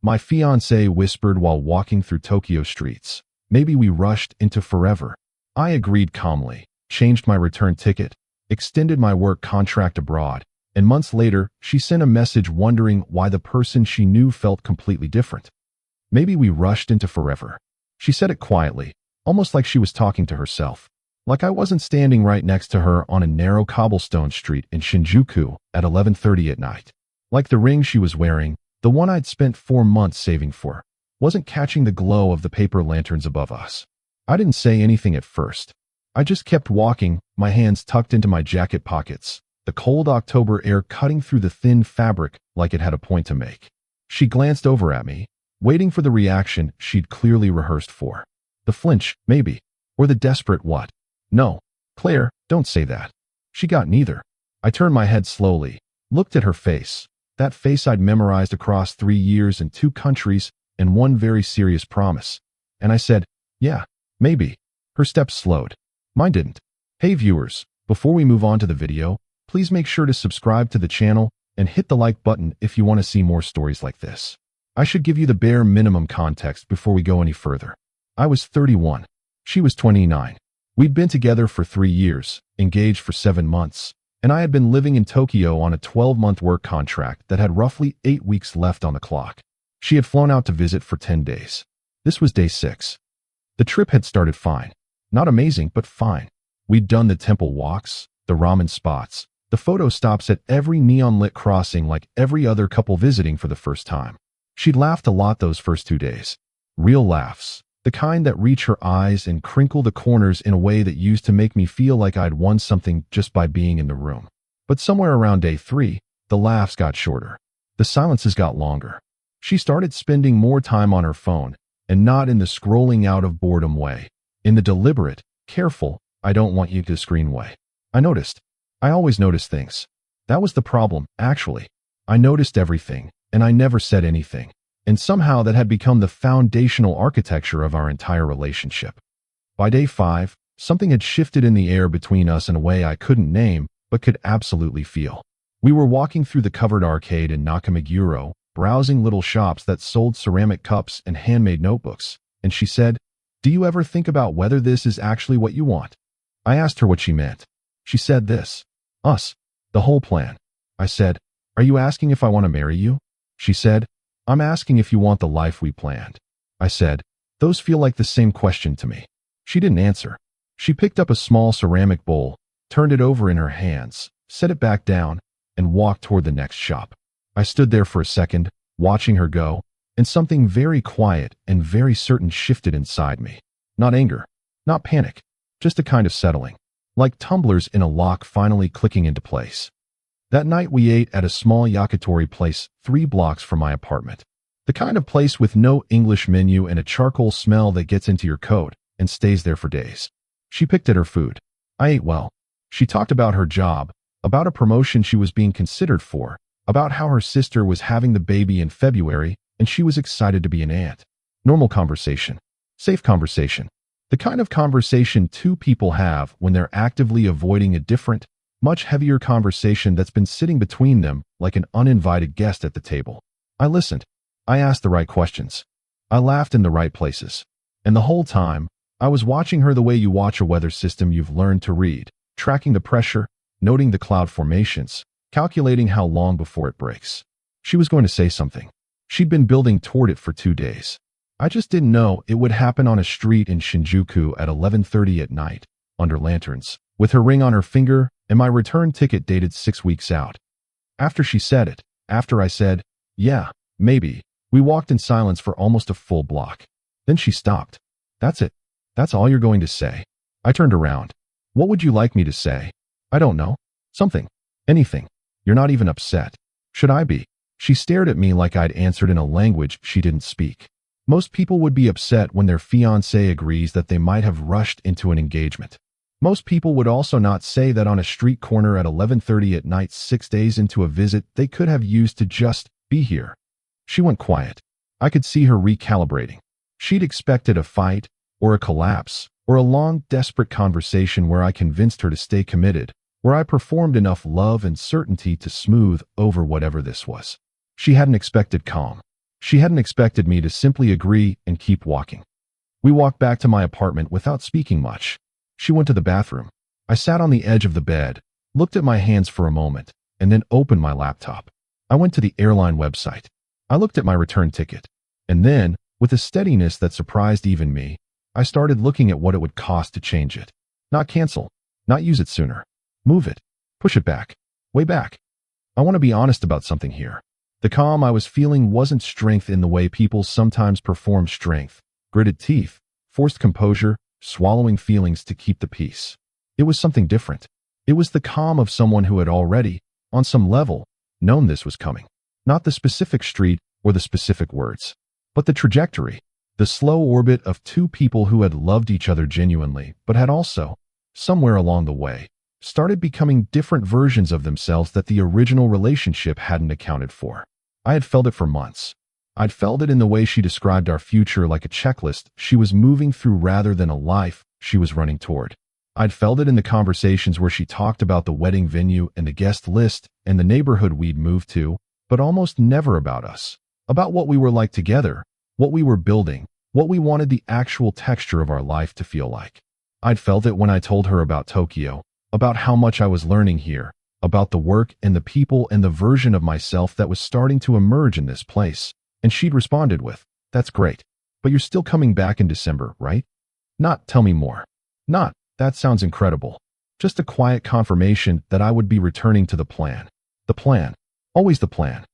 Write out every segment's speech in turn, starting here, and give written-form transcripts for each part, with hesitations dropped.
My fiancé whispered while walking through Tokyo streets. Maybe we rushed into forever. I agreed calmly, changed my return ticket, extended my work contract abroad, and months later, she sent a message wondering why the person she knew felt completely different. Maybe we rushed into forever. She said it quietly, almost like she was talking to herself. Like I wasn't standing right next to her on a narrow cobblestone street in Shinjuku at 11:30 at night. Like the ring she was wearing, the one I'd spent 4 months saving for, wasn't catching the glow of the paper lanterns above us. I didn't say anything at first. I just kept walking, my hands tucked into my jacket pockets, the cold October air cutting through the thin fabric like it had a point to make. She glanced over at me, waiting for the reaction she'd clearly rehearsed for. The flinch, maybe. Or the desperate what? No, Claire, don't say that. She got neither. I turned my head slowly, looked at her face, that face I'd memorized across 3 years in 2 countries and one very serious promise. And I said, yeah, maybe. Her steps slowed. Mine didn't. Hey viewers, before we move on to the video, please make sure to subscribe to the channel and hit the like button if you want to see more stories like this. I should give you the bare minimum context before we go any further. I was 31. She was 29. We'd been together for 3 years, engaged for 7 months, and I had been living in Tokyo on a 12-month work contract that had roughly 8 weeks left on the clock. She had flown out to visit for 10 days. This was day 6. The trip had started fine. Not amazing, but fine. We'd done the temple walks, the ramen spots, the photo stops at every neon-lit crossing like every other couple visiting for the first time. She'd laughed a lot those first 2 days. Real laughs. The kind that reach her eyes and crinkle the corners in a way that used to make me feel like I'd won something just by being in the room. But somewhere around day 3, the laughs got shorter. The silences got longer. She started spending more time on her phone, and not in the scrolling out of boredom way. In the deliberate, careful, I don't want you to screen way. I noticed. I always notice things. That was the problem, actually. I noticed everything, and I never said anything. And somehow that had become the foundational architecture of our entire relationship. By day 5, something had shifted in the air between us in a way I couldn't name, but could absolutely feel. We were walking through the covered arcade in Nakameguro, browsing little shops that sold ceramic cups and handmade notebooks, and she said, "Do you ever think about whether this is actually what you want?" I asked her what she meant. She said this. Us. The whole plan. I said, "Are you asking if I want to marry you?" She said, "I'm asking if you want the life we planned." I said, "Those feel like the same question to me." She didn't answer. She picked up a small ceramic bowl, turned it over in her hands, set it back down, and walked toward the next shop. I stood there for a second, watching her go, and something very quiet and very certain shifted inside me. Not anger, not panic, just a kind of settling, like tumblers in a lock finally clicking into place. That night we ate at a small yakitori place 3 blocks from my apartment. The kind of place with no English menu and a charcoal smell that gets into your coat and stays there for days. She picked at her food. I ate well. She talked about her job, about a promotion she was being considered for, about how her sister was having the baby in February and she was excited to be an aunt. Normal conversation. Safe conversation. The kind of conversation 2 people have when they're actively avoiding a different, much heavier conversation that's been sitting between them like an uninvited guest at the table. I listened. I asked the right questions. I laughed in the right places. And the whole time, I was watching her the way you watch a weather system you've learned to read, tracking the pressure, noting the cloud formations, calculating how long before it breaks. She was going to say something. She'd been building toward it for 2 days. I just didn't know it would happen on a street in Shinjuku at 11:30 at night, under lanterns, with her ring on her finger and my return ticket dated 6 weeks out. After she said it, after I said, "Yeah, maybe," we walked in silence for almost a full block. Then she stopped. "That's it. That's all you're going to say?" I turned around. "What would you like me to say?" "I don't know. Something. Anything. You're not even upset." "Should I be?" She stared at me like I'd answered in a language she didn't speak. Most people would be upset when their fiancé agrees that they might have rushed into an engagement. Most people would also not say that on a street corner at 11:30 at night 6 days into a visit they could have used to just be here. She went quiet. I could see her recalibrating. She'd expected a fight, or a collapse, or a long, desperate conversation where I convinced her to stay committed, where I performed enough love and certainty to smooth over whatever this was. She hadn't expected calm. She hadn't expected me to simply agree and keep walking. We walked back to my apartment without speaking much. She went to the bathroom. I sat on the edge of the bed, looked at my hands for a moment, and then opened my laptop. I went to the airline website. I looked at my return ticket. And then, with a steadiness that surprised even me, I started looking at what it would cost to change it. Not cancel. Not use it sooner. Move it. Push it back. Way back. I want to be honest about something here. The calm I was feeling wasn't strength in the way people sometimes perform strength. Gritted teeth, forced composure, swallowing feelings to keep the peace. It was something different. It was the calm of someone who had already, on some level, known this was coming. Not the specific street or the specific words, but the trajectory, the slow orbit of two people who had loved each other genuinely, but had also, somewhere along the way, started becoming different versions of themselves that the original relationship hadn't accounted for. I had felt it for months. I'd felt it in the way she described our future like a checklist she was moving through rather than a life she was running toward. I'd felt it in the conversations where she talked about the wedding venue and the guest list and the neighborhood we'd moved to, but almost never about us, about what we were like together, what we were building, what we wanted the actual texture of our life to feel like. I'd felt it when I told her about Tokyo, about how much I was learning here, about the work and the people and the version of myself that was starting to emerge in this place. And she'd responded with, "That's great. But you're still coming back in December, right?" Not, "Tell me more." Not, "That sounds incredible." Just a quiet confirmation that I would be returning to the plan. The plan. Always the plan.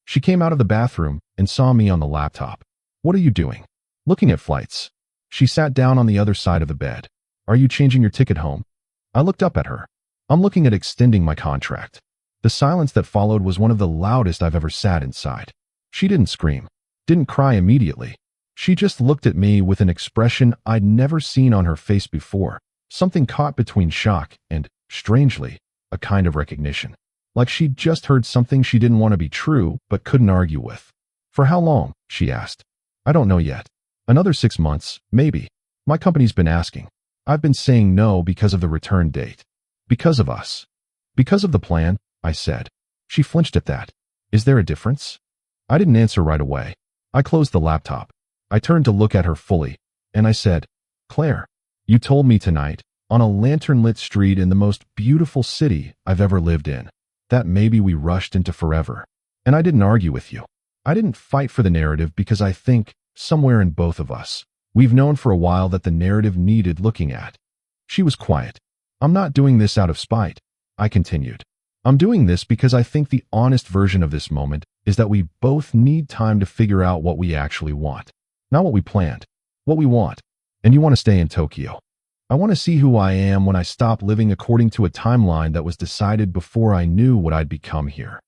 She came out of the bathroom and saw me on the laptop. "What are you doing?" "Looking at flights." She sat down on the other side of the bed. "Are you changing your ticket home?" I looked up at her. "I'm looking at extending my contract." The silence that followed was one of the loudest I've ever sat inside. She didn't scream, didn't cry immediately. She just looked at me with an expression I'd never seen on her face before, something caught between shock and, strangely, a kind of recognition. Like she'd just heard something she didn't want to be true but couldn't argue with. "For how long?" she asked. "I don't know yet. Another 6 months, maybe. My company's been asking. I've been saying no because of the return date. Because of us. Because of the plan," I said. She flinched at that. "Is there a difference?" I didn't answer right away. I closed the laptop. I turned to look at her fully, and I said, "Claire, you told me tonight, on a lantern-lit street in the most beautiful city I've ever lived in, that maybe we rushed into forever. And I didn't argue with you. I didn't fight for the narrative because I think, somewhere in both of us, we've known for a while that the narrative needed looking at." She was quiet. "I'm not doing this out of spite," I continued. "I'm doing this because I think the honest version of this moment is that we both need time to figure out what we actually want. Not what we planned. What we want. And you want to stay in Tokyo. I want to see who I am when I stop living according to a timeline that was decided before I knew what I'd become here."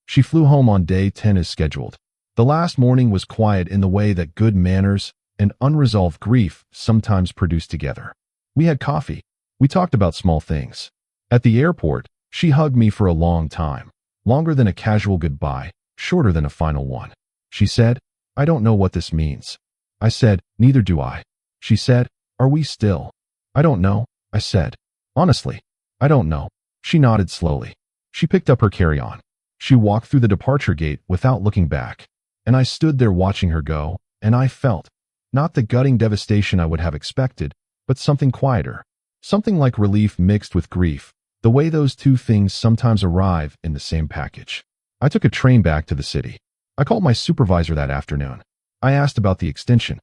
She flew home on day 10 as scheduled. The last morning was quiet in the way that good manners and unresolved grief sometimes produce together. We had coffee. We talked about small things. At the airport, she hugged me for a long time. Longer than a casual goodbye. Shorter than a final one. She said, "I don't know what this means." I said, "Neither do I." She said, "Are we still?" "I don't know," I said. "Honestly, I don't know." She nodded slowly. She picked up her carry-on. She walked through the departure gate without looking back. And I stood there watching her go, and I felt, not the gutting devastation I would have expected, but something quieter. Something like relief mixed with grief, the way those two things sometimes arrive in the same package. I took a train back to the city. I called my supervisor that afternoon. I asked about the extension.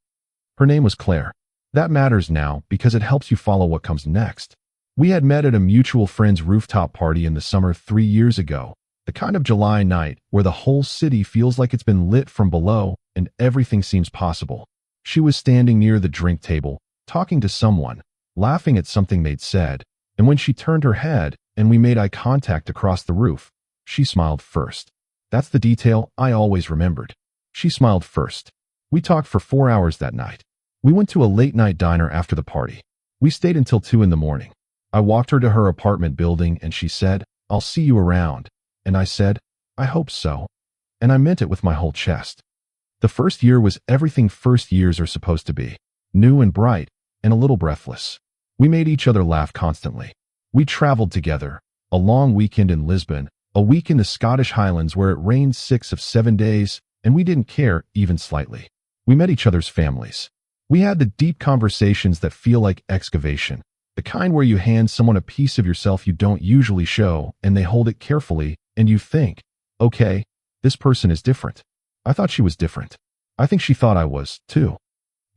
Her name was Claire. That matters now because it helps you follow what comes next. We had met at a mutual friend's rooftop party in the summer 3 years ago, the kind of July night where the whole city feels like it's been lit from below and everything seems possible. She was standing near the drink table, talking to someone, laughing at something they'd said, and when she turned her head and we made eye contact across the roof, she smiled first. That's the detail I always remembered. She smiled first. We talked for 4 hours that night. We went to a late-night diner after the party. We stayed until 2 in the morning. I walked her to her apartment building and she said, "I'll see you around." And I said, "I hope so." And I meant it with my whole chest. The first year was everything first years are supposed to be. New and bright, and a little breathless. We made each other laugh constantly. We traveled together. A long weekend in Lisbon, a week in the Scottish Highlands where it rained 6 of 7 days, and we didn't care even slightly. We met each other's families. We had the deep conversations that feel like excavation, the kind where you hand someone a piece of yourself you don't usually show, and they hold it carefully, and you think, okay, this person is different. I thought she was different. I think she thought I was, too.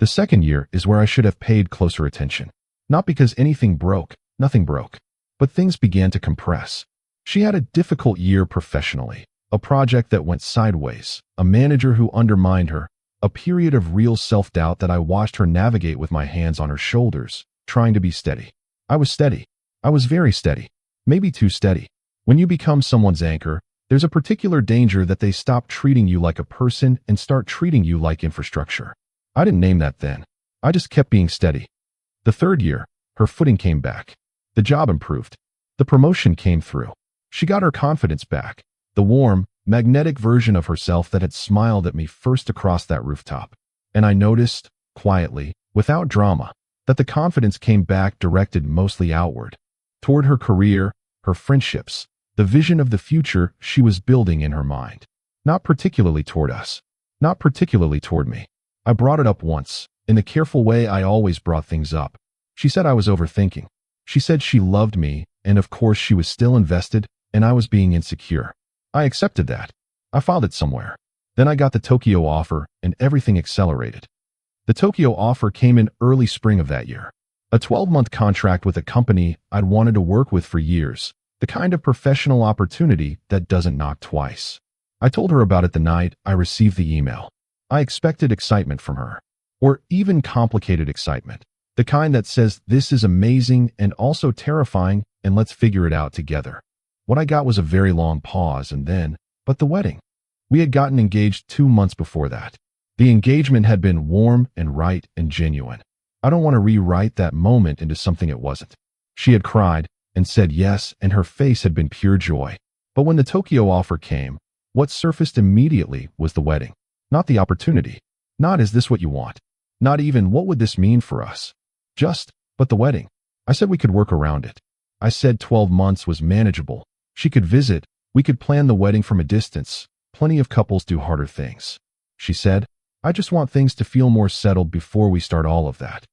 The second year is where I should have paid closer attention. Not because anything broke, nothing broke, but things began to compress. She had a difficult year professionally, a project that went sideways, a manager who undermined her, a period of real self-doubt that I watched her navigate with my hands on her shoulders, trying to be steady. I was steady. I was very steady. Maybe too steady. When you become someone's anchor, there's a particular danger that they stop treating you like a person and start treating you like infrastructure. I didn't name that then. I just kept being steady. The third year, her footing came back. The job improved. The promotion came through. She got her confidence back. The warm, magnetic version of herself that had smiled at me first across that rooftop. And I noticed, quietly, without drama, that the confidence came back directed mostly outward, toward her career, her friendships, the vision of the future she was building in her mind. Not particularly toward us. Not particularly toward me. I brought it up once, in the careful way I always brought things up. She said I was overthinking. She said she loved me, and of course she was still invested, and I was being insecure. I accepted that. I filed it somewhere. Then I got the Tokyo offer, and everything accelerated. The Tokyo offer came in early spring of that year. A 12-month contract with a company I'd wanted to work with for years, the kind of professional opportunity that doesn't knock twice. I told her about it the night I received the email. I expected excitement from her, or even complicated excitement, the kind that says this is amazing and also terrifying and let's figure it out together. What I got was a very long pause and then, but the wedding. We had gotten engaged 2 months before that. The engagement had been warm and right and genuine. I don't want to rewrite that moment into something it wasn't. She had cried and said yes, and her face had been pure joy. But when the Tokyo offer came, what surfaced immediately was the wedding. Not the opportunity. Not is this what you want. Not even what would this mean for us. Just, but the wedding. I said we could work around it. I said 12 months was manageable. She could visit. We could plan the wedding from a distance. Plenty of couples do harder things. She said, I just want things to feel more settled before we start all of that.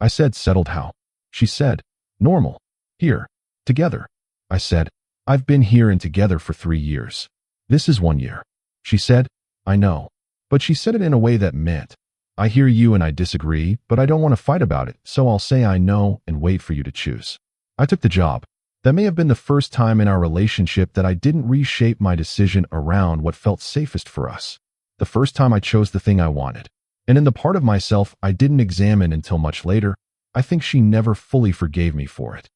I said, settled how? She said, normal. Here. Together. I said, I've been here and together for 3 years. This is 1 year. She said, I know. But she said it in a way that meant, I hear you and I disagree, but I don't want to fight about it, so I'll say I know and wait for you to choose. I took the job. That may have been the first time in our relationship that I didn't reshape my decision around what felt safest for us. The first time I chose the thing I wanted. And in the part of myself I didn't examine until much later, I think she never fully forgave me for it.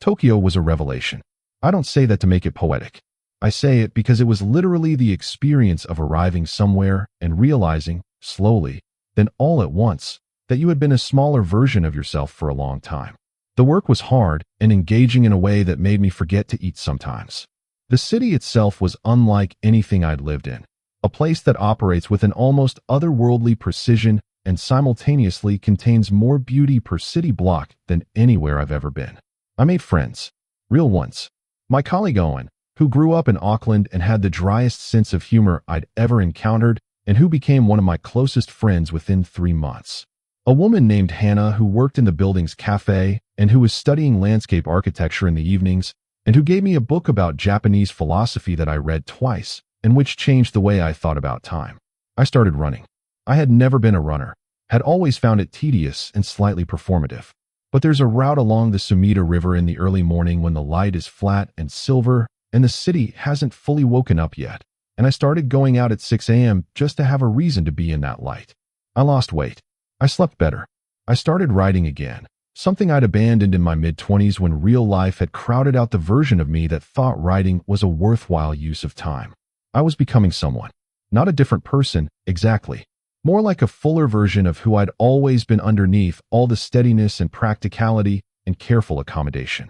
Tokyo was a revelation. I don't say that to make it poetic. I say it because it was literally the experience of arriving somewhere and realizing, slowly, then all at once, that you had been a smaller version of yourself for a long time. The work was hard and engaging in a way that made me forget to eat sometimes. The city itself was unlike anything I'd lived in, a place that operates with an almost otherworldly precision and simultaneously contains more beauty per city block than anywhere I've ever been. I made friends, real ones. My colleague Owen, who grew up in Auckland and had the driest sense of humor I'd ever encountered, and who became one of my closest friends within 3 months. A woman named Hannah who worked in the building's cafe and who was studying landscape architecture in the evenings, and who gave me a book about Japanese philosophy that I read twice, and which changed the way I thought about time. I started running. I had never been a runner, had always found it tedious and slightly performative. But there's a route along the Sumida River in the early morning when the light is flat and silver, and the city hasn't fully woken up yet, and I started going out at 6 a.m. just to have a reason to be in that light. I lost weight. I slept better. I started writing again, something I'd abandoned in my mid-20s when real life had crowded out the version of me that thought writing was a worthwhile use of time. I was becoming someone. Not a different person, exactly. More like a fuller version of who I'd always been underneath all the steadiness and practicality and careful accommodation.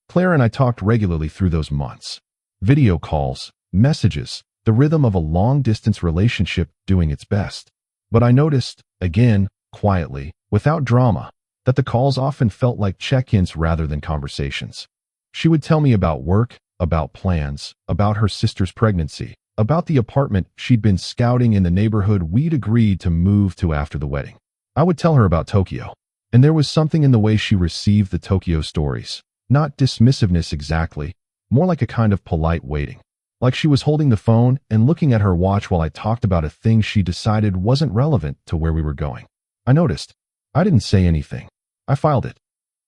Claire and I talked regularly through those months. Video calls, messages, the rhythm of a long-distance relationship doing its best. But I noticed, again, quietly, without drama, that the calls often felt like check-ins rather than conversations. She would tell me about work, about plans, about her sister's pregnancy, about the apartment she'd been scouting in the neighborhood we'd agreed to move to after the wedding. I would tell her about Tokyo, and there was something in the way she received the Tokyo stories. Not dismissiveness exactly, more like a kind of polite waiting. Like she was holding the phone and looking at her watch while I talked about a thing she decided wasn't relevant to where we were going. I noticed. I didn't say anything. I filed it.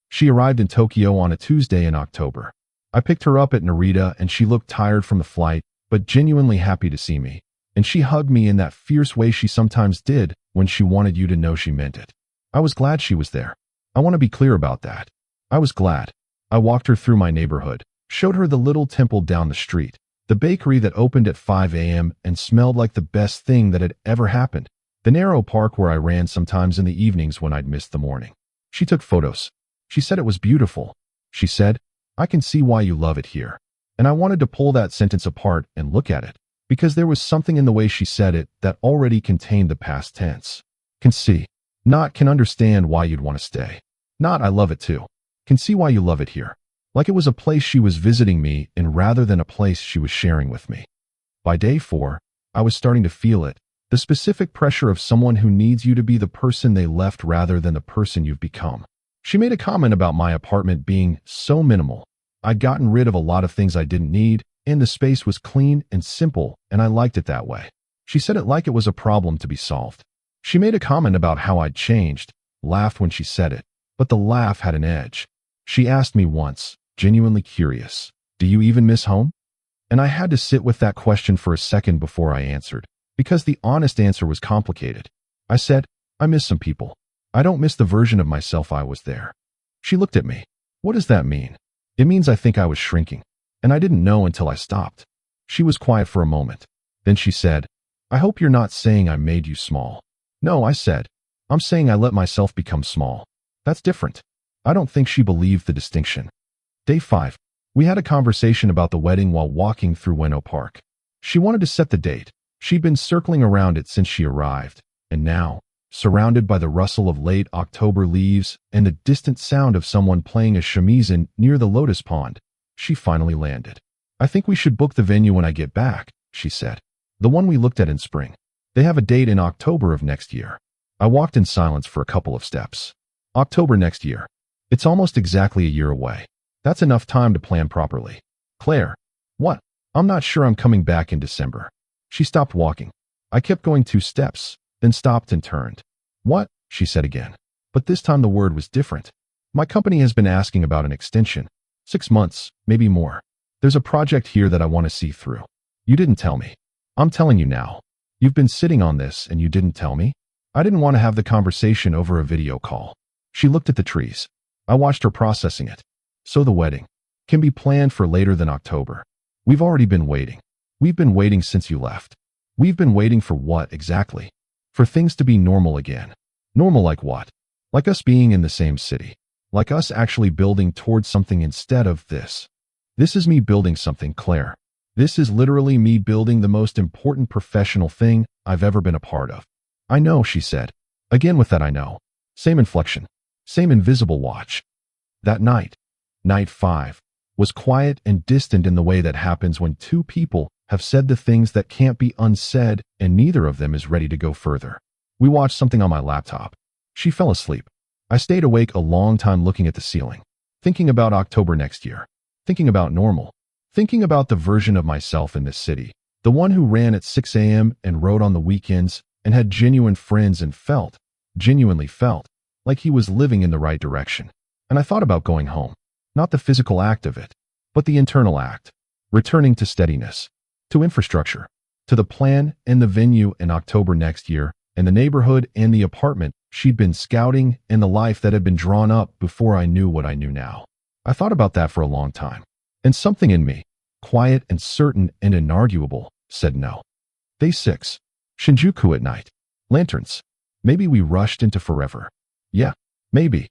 She arrived in Tokyo on a Tuesday in October. I picked her up at Narita and she looked tired from the flight, but genuinely happy to see me. And she hugged me in that fierce way she sometimes did when she wanted you to know she meant it. I was glad she was there. I want to be clear about that. I was glad. I walked her through my neighborhood, showed her the little temple down the street, the bakery that opened at 5 a.m. and smelled like the best thing that had ever happened, the narrow park where I ran sometimes in the evenings when I'd missed the morning. She took photos. She said it was beautiful. She said, "I can see why you love it here." And I wanted to pull that sentence apart and look at it, because there was something in the way she said it that already contained the past tense. Can see. Not can understand why you'd want to stay. Not I love it too. Can see why you love it here. Like it was a place she was visiting me in rather than a place she was sharing with me. By day 4, I was starting to feel it. The specific pressure of someone who needs you to be the person they left rather than the person you've become. She made a comment about my apartment being so minimal. I'd gotten rid of a lot of things I didn't need, and the space was clean and simple, and I liked it that way. She said it like it was a problem to be solved. She made a comment about how I'd changed, laughed when she said it, but the laugh had an edge. She asked me once, genuinely curious, "Do you even miss home?" And I had to sit with that question for a second before I answered, because the honest answer was complicated. I said, "I miss some people. I don't miss the version of myself I was there." She looked at me. "What does that mean?" "It means I think I was shrinking, and I didn't know until I stopped." She was quiet for a moment. Then she said, "I hope you're not saying I made you small." "No," I said. "I'm saying I let myself become small. That's different." I don't think she believed the distinction. Day 5. We had a conversation about the wedding while walking through Ueno Park. She wanted to set the date. She'd been circling around it since she arrived, and now, surrounded by the rustle of late October leaves and the distant sound of someone playing a shamisen near the lotus pond, she finally landed. "I think we should book the venue when I get back," she said. "The one we looked at in spring. They have a date in October of next year." I walked in silence for a couple of steps. October next year. It's almost exactly a year away. That's enough time to plan properly. "Claire." "What?" "I'm not sure I'm coming back in December." She stopped walking. I kept going 2 steps, then stopped and turned. "What?" she said again. But this time the word was different. "My company has been asking about an extension. 6 months, maybe more. There's a project here that I want to see through. You didn't tell me. I'm telling you now. You've been sitting on this and you didn't tell me?" I didn't want to have the conversation over a video call. She looked at the trees. I watched her processing it. "So the wedding can be planned for later than October. We've already been waiting. We've been waiting since you left." "We've been waiting for what exactly?" "For things to be normal again." "Normal like what?" "Like us being in the same city. Like us actually building towards something instead of this." "This is me building something, Claire. This is literally me building the most important professional thing I've ever been a part of." "I know," she said. Again with that "I know." Same inflection. Same invisible watch. That night, night 5, was quiet and distant in the way that happens when 2 people have said the things that can't be unsaid and neither of them is ready to go further. We watched something on my laptop. She fell asleep. I stayed awake a long time looking at the ceiling, thinking about October next year, thinking about normal, thinking about the version of myself in this city, the one who ran at 6 a.m. and rode on the weekends and had genuine friends and genuinely felt, like he was living in the right direction. And I thought about going home, not the physical act of it, but the internal act, returning to steadiness, to infrastructure, to the plan and the venue in October next year, and the neighborhood and the apartment she'd been scouting and the life that had been drawn up before I knew what I knew now. I thought about that for a long time, and something in me, quiet and certain and inarguable, said no. Day 6. Shinjuku at night. Lanterns. Maybe we rushed into forever. Yeah, maybe.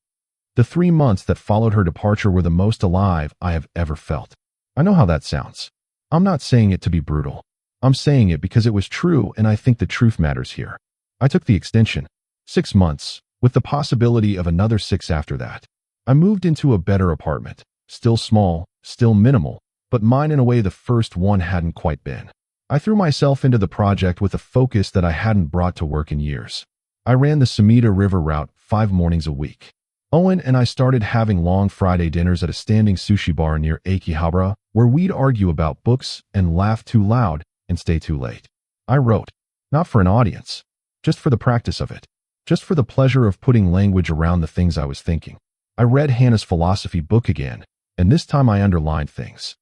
The 3 months that followed her departure were the most alive I have ever felt. I know how that sounds. I'm not saying it to be brutal. I'm saying it because it was true and I think the truth matters here. I took the extension. 6 months, with the possibility of another 6 after that. I moved into a better apartment. Still small, still minimal, but mine in a way the first one hadn't quite been. I threw myself into the project with a focus that I hadn't brought to work in years. I ran the Sumida River route 5 mornings a week. Owen and I started having long Friday dinners at a standing sushi bar near Akihabara, where we'd argue about books and laugh too loud and stay too late. I wrote, not for an audience, just for the practice of it, just for the pleasure of putting language around the things I was thinking. I read Hannah's philosophy book again, and this time I underlined things.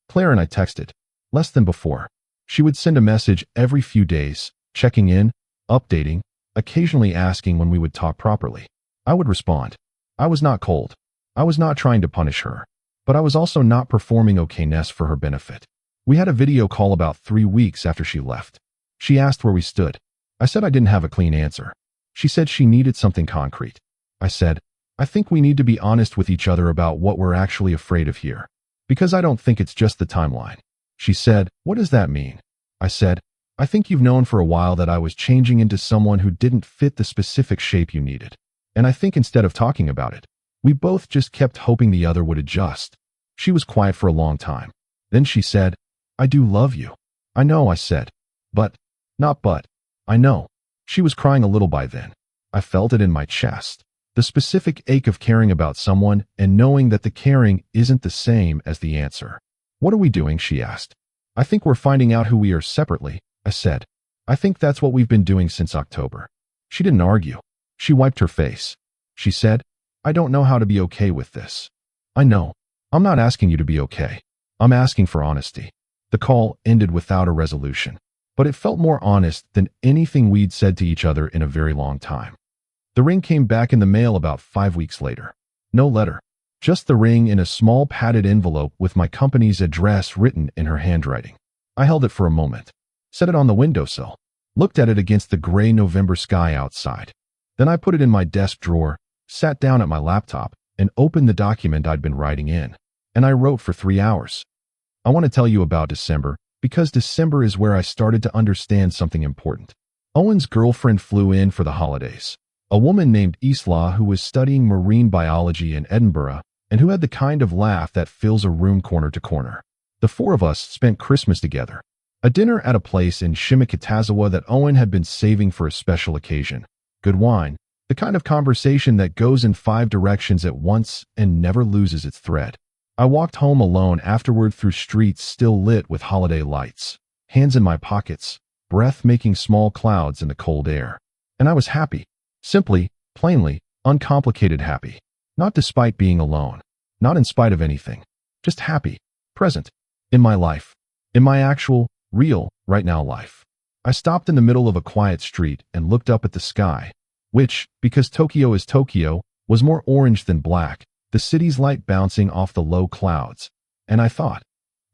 Claire and I texted, less than before. She would send a message every few days, checking in, updating, occasionally asking when we would talk properly. I would respond. I was not cold. I was not trying to punish her, but I was also not performing okayness for her benefit. We had a video call about 3 weeks after she left. She asked where we stood. I said I didn't have a clean answer. She said she needed something concrete. I said, I think we need to be honest with each other about what we're actually afraid of here, because I don't think it's just the timeline. She said, what does that mean? I said, I think you've known for a while that I was changing into someone who didn't fit the specific shape you needed. And I think instead of talking about it, we both just kept hoping the other would adjust. She was quiet for a long time. Then she said, I do love you. I know, I said. But. I know. She was crying a little by then. I felt it in my chest. The specific ache of caring about someone and knowing that the caring isn't the same as the answer. What are we doing? She asked. I think we're finding out who we are separately, I said. I think that's what we've been doing since October. She didn't argue. She wiped her face. She said, I don't know how to be okay with this. I know. I'm not asking you to be okay. I'm asking for honesty. The call ended without a resolution, but it felt more honest than anything we'd said to each other in a very long time. The ring came back in the mail about 5 weeks later. No letter. Just the ring in a small padded envelope with my company's address written in her handwriting. I held it for a moment, set it on the windowsill, looked at it against the gray November sky outside. Then I put it in my desk drawer, sat down at my laptop, and opened the document I'd been writing in. And I wrote for 3 hours. I want to tell you about December, because December is where I started to understand something important. Owen's girlfriend flew in for the holidays. A woman named Isla who was studying marine biology in Edinburgh and who had the kind of laugh that fills a room corner to corner. The 4 of us spent Christmas together. A dinner at a place in Shimokitazawa that Owen had been saving for a special occasion. Good wine, the kind of conversation that goes in 5 directions at once and never loses its thread. I walked home alone afterward through streets still lit with holiday lights, hands in my pockets, breath making small clouds in the cold air. And I was happy. Simply, plainly, uncomplicated happy. Not despite being alone. Not in spite of anything. Just happy. Present. In my life. In my actual, real, right now life. I stopped in the middle of a quiet street and looked up at the sky, which, because Tokyo is Tokyo, was more orange than black, the city's light bouncing off the low clouds. And I thought,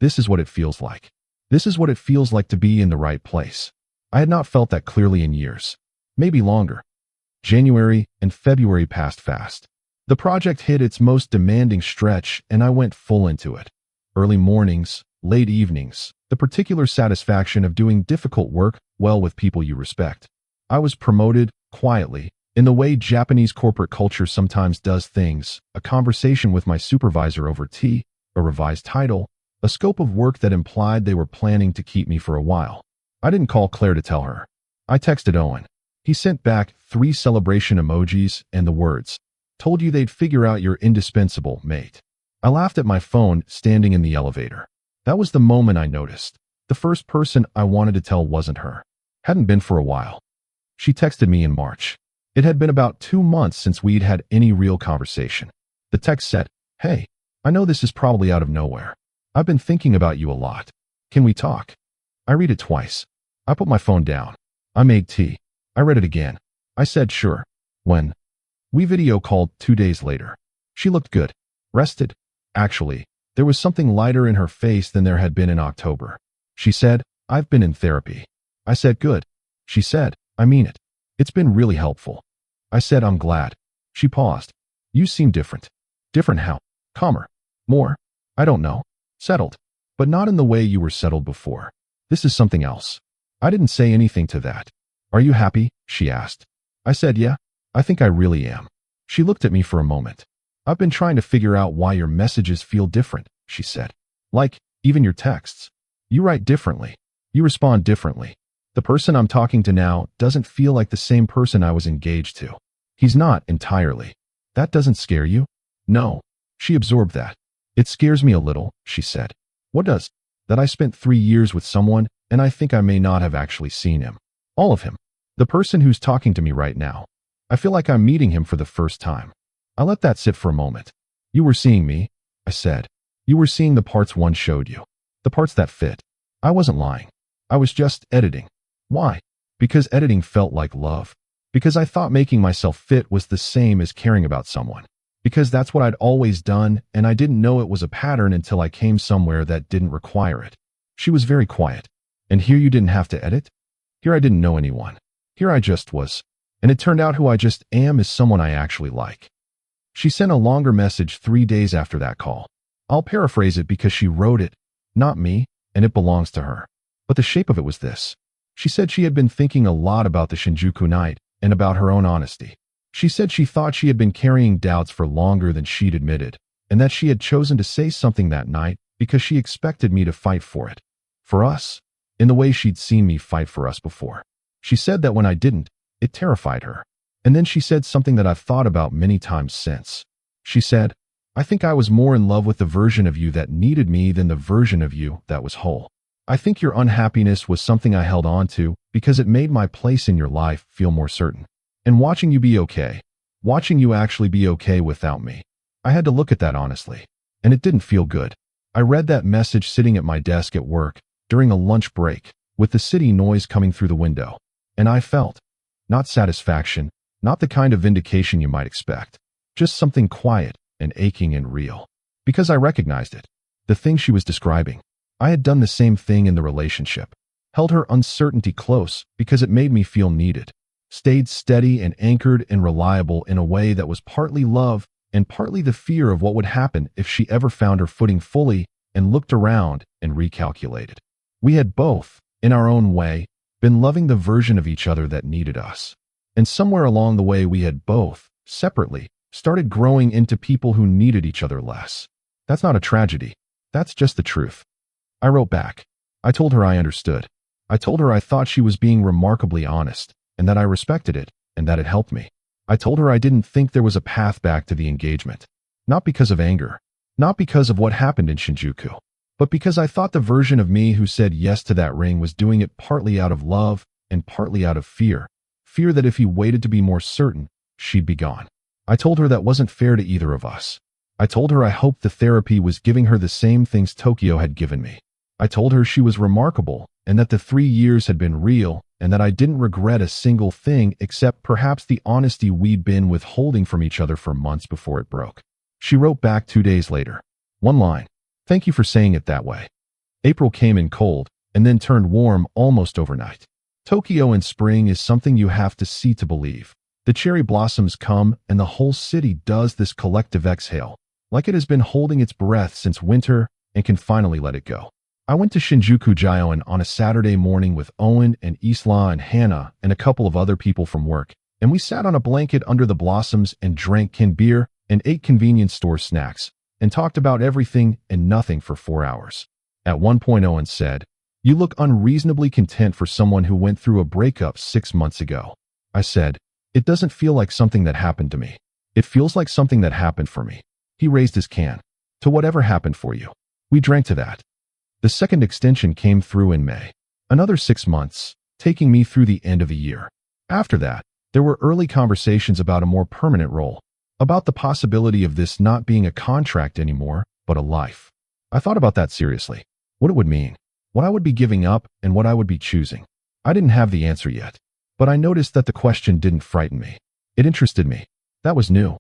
this is what it feels like. This is what it feels like to be in the right place. I had not felt that clearly in years. Maybe longer. January and February passed fast. The project hit its most demanding stretch and I went full into it. Early mornings, late evenings, the particular satisfaction of doing difficult work well with people you respect. I was promoted, quietly, in the way Japanese corporate culture sometimes does things, a conversation with my supervisor over tea, a revised title, a scope of work that implied they were planning to keep me for a while. I didn't call Claire to tell her. I texted Owen. He sent back 3 celebration emojis and the words, told you they'd figure out you're indispensable, mate. I laughed at my phone standing in the elevator. That was the moment I noticed. The first person I wanted to tell wasn't her. Hadn't been for a while. She texted me in March. It had been about 2 months since we'd had any real conversation. The text said, hey, I know this is probably out of nowhere. I've been thinking about you a lot. Can we talk? I read it twice. I put my phone down. I made tea. I read it again. I said sure. When? We video called 2 days later. She looked good. Rested. Actually, there was something lighter in her face than there had been in October. She said, I've been in therapy. I said good. She said, I mean it. It's been really helpful. I said I'm glad. She paused. You seem different. Different how? Calmer. More? I don't know. Settled. But not in the way you were settled before. This is something else. I didn't say anything to that. Are you happy? She asked. I said yeah, I think I really am. She looked at me for a moment. I've been trying to figure out why your messages feel different, she said. Like, even your texts. You write differently. You respond differently. The person I'm talking to now doesn't feel like the same person I was engaged to. He's not entirely. That doesn't scare you? No. She absorbed that. It scares me a little, she said. What does? That I spent 3 years with someone, and I think I may not have actually seen him. All of him. The person who's talking to me right now. I feel like I'm meeting him for the first time. I let that sit for a moment. You were seeing me, I said. You were seeing the parts one showed you. The parts that fit. I wasn't lying. I was just editing. Why? Because editing felt like love. Because I thought making myself fit was the same as caring about someone. Because that's what I'd always done, and I didn't know it was a pattern until I came somewhere that didn't require it. She was very quiet. And here you didn't have to edit? Here I didn't know anyone. Here I just was. And it turned out who I just am is someone I actually like. She sent a longer message 3 days after that call. I'll paraphrase it because she wrote it, not me, and it belongs to her. But the shape of it was this. She said she had been thinking a lot about the Shinjuku night and about her own honesty. She said she thought she had been carrying doubts for longer than she'd admitted, and that she had chosen to say something that night because she expected me to fight for it. For us, in the way she'd seen me fight for us before. She said that when I didn't, it terrified her. And then she said something that I've thought about many times since. She said, I think I was more in love with the version of you that needed me than the version of you that was whole. I think your unhappiness was something I held on to because it made my place in your life feel more certain. And watching you be okay, watching you actually be okay without me, I had to look at that honestly. And it didn't feel good. I read that message sitting at my desk at work during a lunch break with the city noise coming through the window. And I felt, not satisfaction, not the kind of vindication you might expect, just something quiet and aching and real. Because I recognized it. The thing she was describing. I had done the same thing in the relationship. Held her uncertainty close because it made me feel needed. Stayed steady and anchored and reliable in a way that was partly love and partly the fear of what would happen if she ever found her footing fully and looked around and recalculated. We had both, in our own way, been loving the version of each other that needed us. And somewhere along the way we had both, separately, started growing into people who needed each other less. That's not a tragedy. That's just the truth. I wrote back. I told her I understood. I told her I thought she was being remarkably honest, and that I respected it, and that it helped me. I told her I didn't think there was a path back to the engagement. Not because of anger. Not because of what happened in Shinjuku. But because I thought the version of me who said yes to that ring was doing it partly out of love and partly out of fear. Fear that if he waited to be more certain, she'd be gone. I told her that wasn't fair to either of us. I told her I hoped the therapy was giving her the same things Tokyo had given me. I told her she was remarkable and that the 3 years had been real and that I didn't regret a single thing except perhaps the honesty we'd been withholding from each other for months before it broke. She wrote back 2 days later. One line. Thank you for saying it that way. April came in cold and then turned warm almost overnight. Tokyo in spring is something you have to see to believe. The cherry blossoms come and the whole city does this collective exhale, like it has been holding its breath since winter and can finally let it go. I went to Shinjuku Gyoen on a Saturday morning with Owen and Isla and Hannah and a couple of other people from work, and we sat on a blanket under the blossoms and drank canned beer and ate convenience store snacks and talked about everything and nothing for 4 hours. At one point Owen said, "You look unreasonably content for someone who went through a breakup 6 months ago." I said, "It doesn't feel like something that happened to me. It feels like something that happened for me." He raised his can. "To whatever happened for you." We drank to that. The second extension came through in May. Another 6 months, taking me through the end of the year. After that, there were early conversations about a more permanent role, about the possibility of this not being a contract anymore, but a life. I thought about that seriously. What it would mean, what I would be giving up, and what I would be choosing. I didn't have the answer yet, but I noticed that the question didn't frighten me. It interested me. That was new.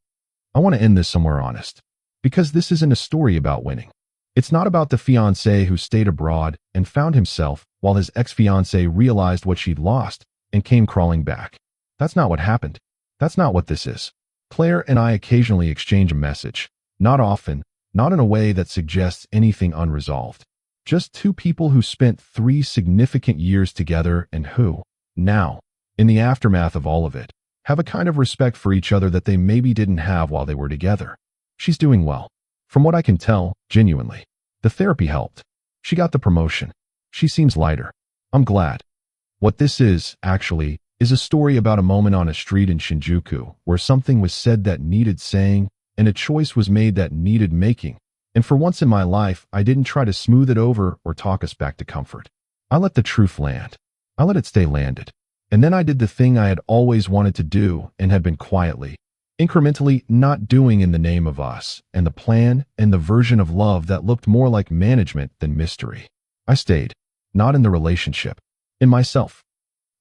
I want to end this somewhere honest. Because this isn't a story about winning. It's not about the fiancé who stayed abroad and found himself while his ex-fiancée realized what she'd lost and came crawling back. That's not what happened. That's not what this is. Claire and I occasionally exchange a message. Not often, not in a way that suggests anything unresolved. Just two people who spent 3 significant years together and who, now, in the aftermath of all of it, have a kind of respect for each other that they maybe didn't have while they were together. She's doing well. From what I can tell, genuinely. The therapy helped. She got the promotion. She seems lighter. I'm glad. What this is, actually, is a story about a moment on a street in Shinjuku where something was said that needed saying and a choice was made that needed making. And for once in my life, I didn't try to smooth it over or talk us back to comfort. I let the truth land. I let it stay landed. And then I did the thing I had always wanted to do and had been quietly, incrementally not doing in the name of us and the plan and the version of love that looked more like management than mystery. I stayed, not in the relationship, in myself.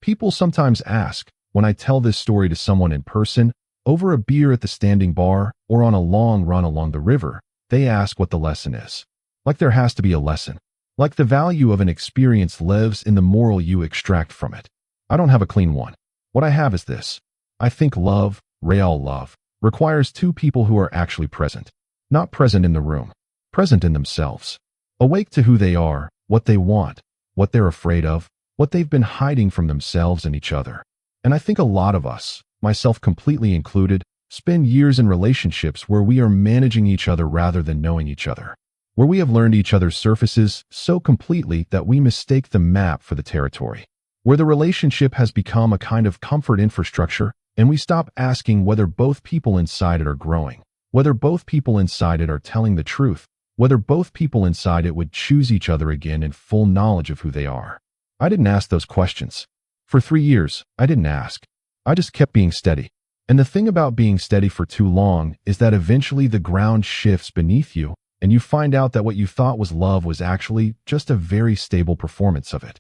People sometimes ask, when I tell this story to someone in person, over a beer at the standing bar, or on a long run along the river, they ask what the lesson is. Like there has to be a lesson. Like the value of an experience lives in the moral you extract from it. I don't have a clean one. What I have is this. I think love, real love, requires two people who are actually present. Not present in the room. Present in themselves. Awake to who they are, what they want, what they're afraid of, what they've been hiding from themselves and each other. And I think a lot of us, myself completely included, spend years in relationships where we are managing each other rather than knowing each other. Where we have learned each other's surfaces so completely that we mistake the map for the territory. Where the relationship has become a kind of comfort infrastructure, and we stop asking whether both people inside it are growing, whether both people inside it are telling the truth, whether both people inside it would choose each other again in full knowledge of who they are. I didn't ask those questions. For 3 years, I didn't ask. I just kept being steady. And the thing about being steady for too long is that eventually the ground shifts beneath you, and you find out that what you thought was love was actually just a very stable performance of it.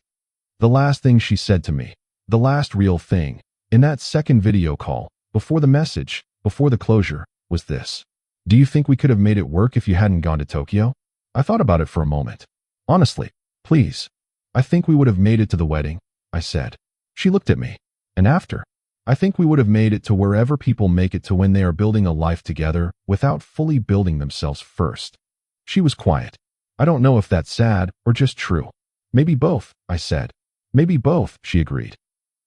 The last thing she said to me, the last real thing, in that second video call, before the message, before the closure, was this. Do you think we could have made it work if you hadn't gone to Tokyo? I thought about it for a moment. Honestly, please. I think we would have made it to the wedding, I said. She looked at me. And after? I think we would have made it to wherever people make it to when they are building a life together without fully building themselves first. She was quiet. I don't know if that's sad or just true. Maybe both, I said. Maybe both, she agreed.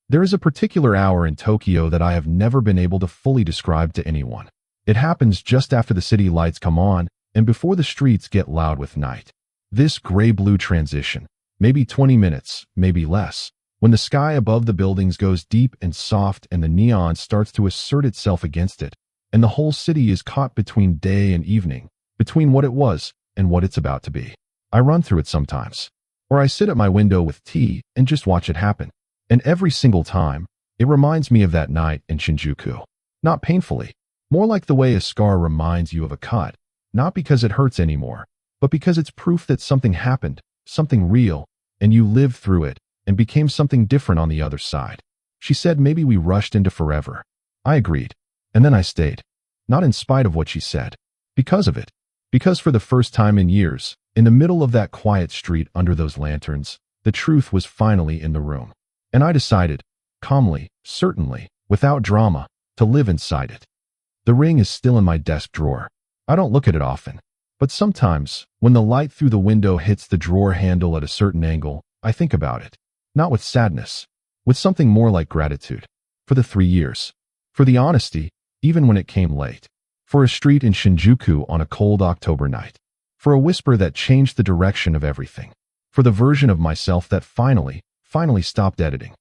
There is a particular hour in Tokyo that I have never been able to fully describe to anyone. It happens just after the city lights come on and before the streets get loud with night. This gray-blue transition, maybe 20 minutes, maybe less, when the sky above the buildings goes deep and soft and the neon starts to assert itself against it, and the whole city is caught between day and evening, between what it was and what it's about to be. I run through it sometimes. Or I sit at my window with tea and just watch it happen. And every single time, it reminds me of that night in Shinjuku. Not painfully. More like the way a scar reminds you of a cut. Not because it hurts anymore, but because it's proof that something happened, something real, and you lived through it and became something different on the other side. She said maybe we rushed into forever. I agreed. And then I stayed. Not in spite of what she said. Because of it. Because for the first time in years, in the middle of that quiet street under those lanterns, the truth was finally in the room. And I decided, calmly, certainly, without drama, to live inside it. The ring is still in my desk drawer. I don't look at it often. But sometimes, when the light through the window hits the drawer handle at a certain angle, I think about it. Not with sadness. With something more like gratitude. For the 3 years. For the honesty, even when it came late. For a street in Shinjuku on a cold October night. For a whisper that changed the direction of everything. For the version of myself that finally stopped editing.